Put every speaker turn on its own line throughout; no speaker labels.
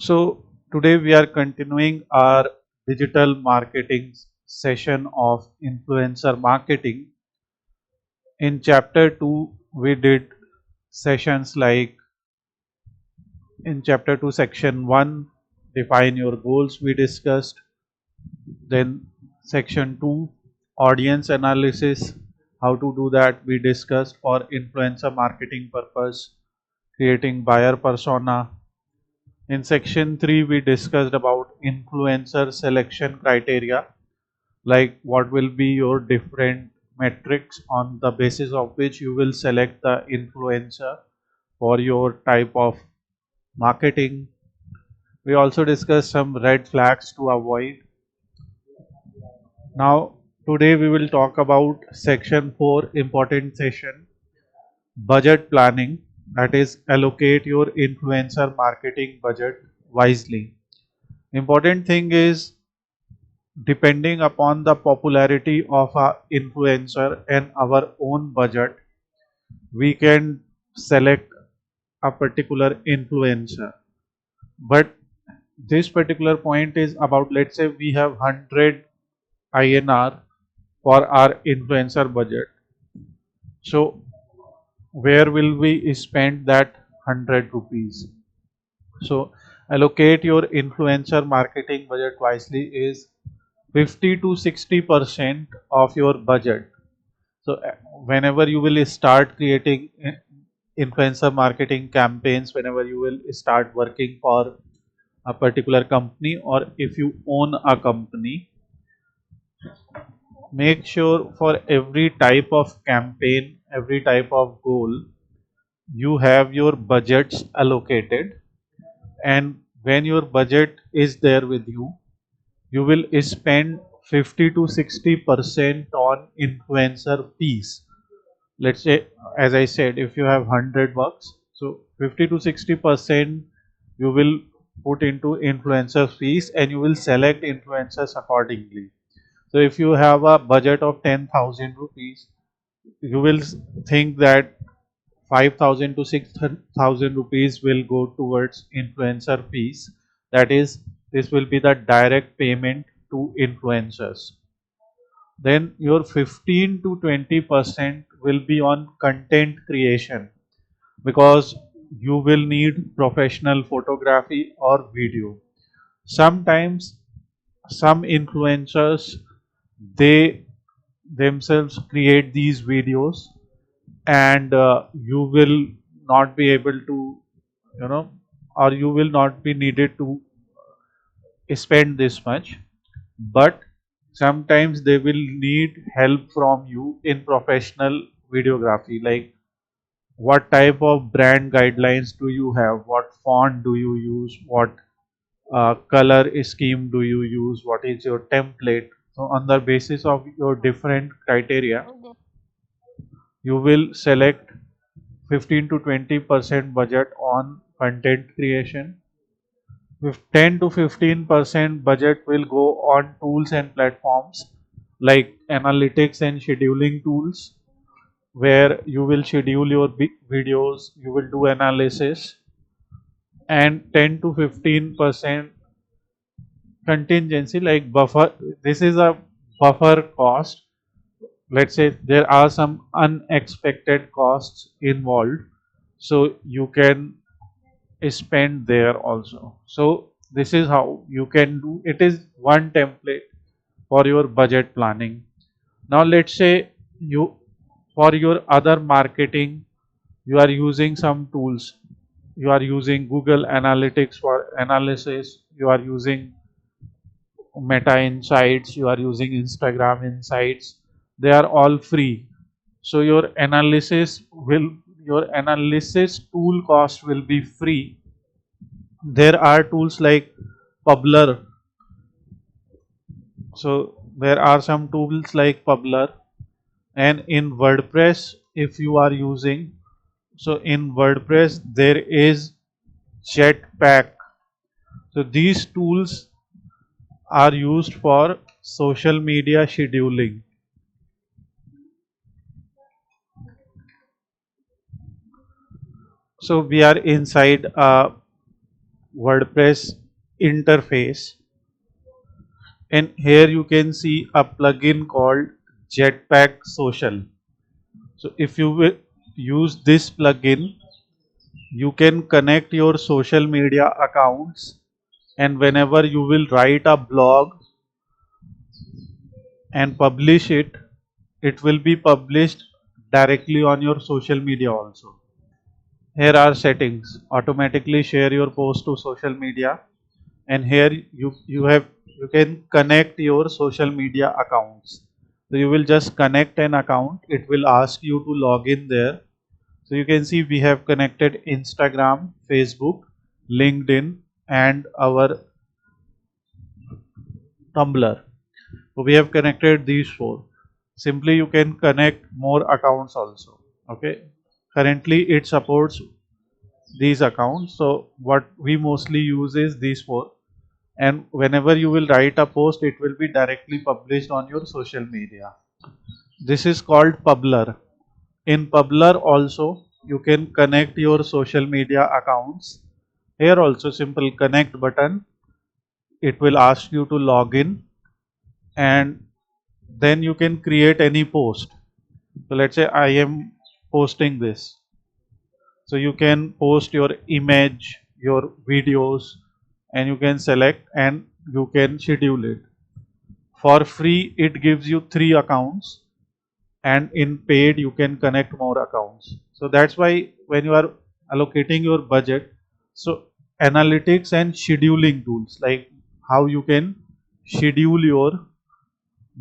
So today we are continuing our digital marketing session of influencer marketing. In chapter 2 we did sessions like in chapter 2 section 1 define your goals we discussed, then section 2 audience analysis, how to do that we discussed for influencer marketing purpose, creating buyer persona. In section 3, we discussed about influencer selection criteria, like what will be your different metrics on the basis of which you will select the influencer for your type of marketing. We also discussed some red flags to avoid. Now, today we will talk about section 4, important session, budget planning, that is, allocate your influencer marketing budget wisely. Important thing is, depending upon the popularity of our influencer and our own budget, we can select a particular influencer. But this particular point is about, let's say we have 100 INR for our influencer budget. So where will we spend that 100 rupees? So allocate your influencer marketing budget wisely is 50 to 60% of your budget. So whenever you will start creating influencer marketing campaigns, whenever you will start working for a particular company, or if you own a company, make sure for every type of campaign, every type of goal, you have your budgets allocated. And when your budget is there with you, you will spend 50 to 60% on influencer fees. Let's say, as I said, if you have 100 bucks, so 50 to 60% you will put into influencer fees, and you will select influencers accordingly. So if you have a budget of 10,000 rupees, you will think that 5,000 to 6,000 rupees will go towards influencer fees. That is, this will be the direct payment to influencers. Then your 15 to 20% will be on content creation, because you will need professional photography or video. Sometimes some influencers, they themselves create these videos, and you will not be able to, you know or you will not be needed to spend this much. But sometimes they will need help from you in professional videography, like what type of brand guidelines do you have, what font do you use, what color scheme do you use, what is your template. So on the basis of your different criteria, you will select 15 to 20% budget on content creation. With 10 to 15% budget will go on tools and platforms like analytics and scheduling tools, where you will schedule your videos, you will do analysis. And 10 to 15% contingency, like buffer. This is a buffer cost. Let's say there are some unexpected costs involved, so you can spend there also. So this is how you can do it. Is one template for your budget planning. Now let's say you, for your other marketing, you are using some tools. You are using Google Analytics for analysis, you are using Meta Insights, you are using Instagram Insights. They are all free. So your analysis tool cost will be free. There are tools like Publer. So there are some tools like Publer, and in WordPress, if you are using, so in WordPress there is Jetpack. So these tools are used for social media scheduling. So we are inside a WordPress interface, and here you can see a plugin called Jetpack Social. So if you will use this plugin, you can connect your social media accounts, and whenever you will write a blog and publish it, it will be published directly on your social media also. Here are settings: automatically share your post to social media, and here you can connect your social media accounts. So you will just connect an account, it will ask you to log in there. So you can see we have connected Instagram, Facebook, LinkedIn, and our Tumblr. So we have connected these four. Simply you can connect more accounts also. Okay. Currently it supports these accounts. So what we mostly use is these four. And whenever you will write a post, it will be directly published on your social media. This is called Publer. In Publer also you can connect your social media accounts. Here also simple connect button. It will ask you to log in, and then you can create any post. So let's say I am posting this. So you can post your image, your videos, and you can select and you can schedule it. For free, it gives you 3 accounts, and in paid, you can connect more accounts. So that's why when you are allocating your budget, so analytics and scheduling tools, like how you can schedule your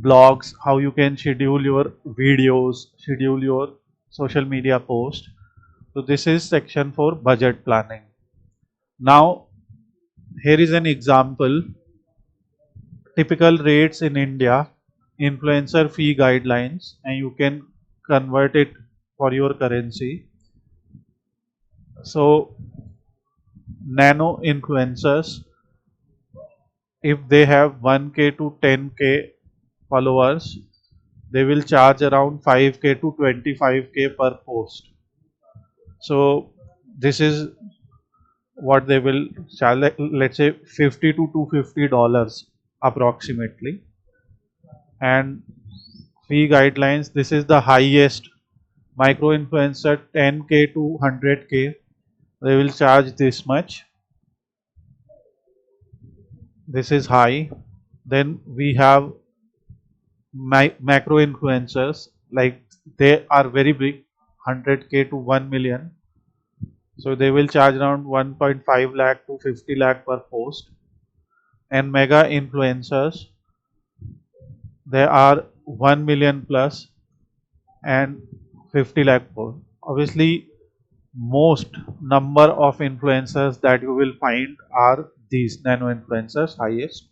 blogs, how you can schedule your videos, schedule your social media post. So this is section for budget planning. Now here is an example: typical rates in India, influencer fee guidelines, and you can convert it for your currency. So nano influencers, if they have 1k to 10k followers, they will charge around 5k to 25k per post. So this is what they will charge, let's say 50 to $250 approximately. And fee guidelines, this is the highest. Micro influencer 10k to 100k, they will charge this much. This is high. Then we have macro influencers, like they are very big, 100k to 1 million. So they will charge around 1.5 lakh to 50 lakh per post. And mega influencers, they are 1 million plus and 50 lakh post. Obviously, most number of influencers that you will find are these nano influencers, highest,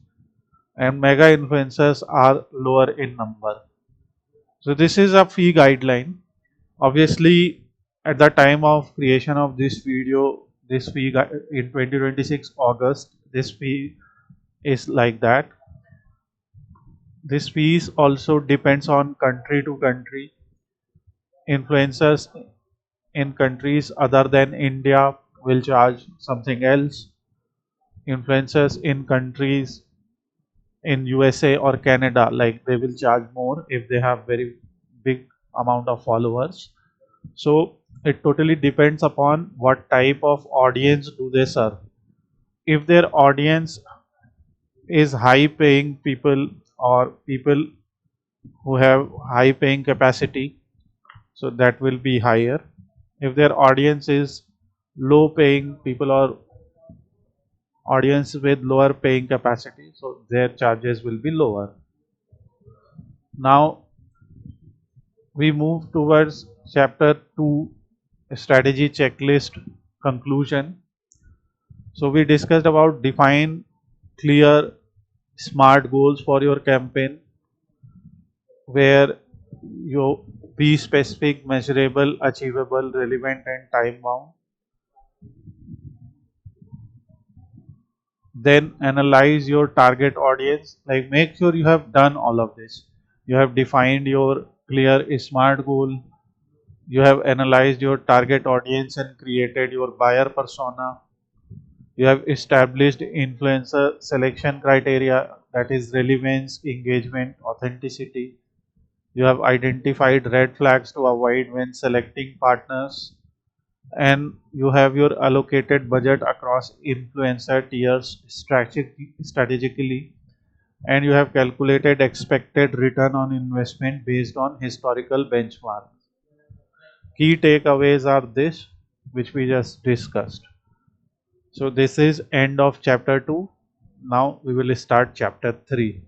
and mega influencers are lower in number. So this is a fee guideline. Obviously, at the time of creation of this video, this fee in 2026 August, this fee is like that. This fees also depends on country to country. Influencers in countries other than India will charge something else. Influencers in countries in USA or Canada, like they will charge more if they have very big amount of followers. So it totally depends upon what type of audience do they serve. If their audience is high paying people or people who have high paying capacity, so that will be higher. If their audience is low paying people or audience with lower paying capacity, so their charges will be lower. Now we move towards chapter 2, strategy checklist conclusion. So we discussed about define clear smart goals for your campaign, where you be specific, measurable, achievable, relevant, and time bound. Then analyze your target audience, like make sure you have done all of this. You have defined your clear smart goal, you have analyzed your target audience and created your buyer persona, You have established influencer selection criteria, that is relevance, engagement, authenticity. You have identified red flags to avoid when selecting partners, and you have your allocated budget across influencer tiers strategically, and you have calculated expected return on investment based on historical benchmark. Key takeaways are this, which we just discussed. So this is end of chapter 2. Now we will start chapter 3.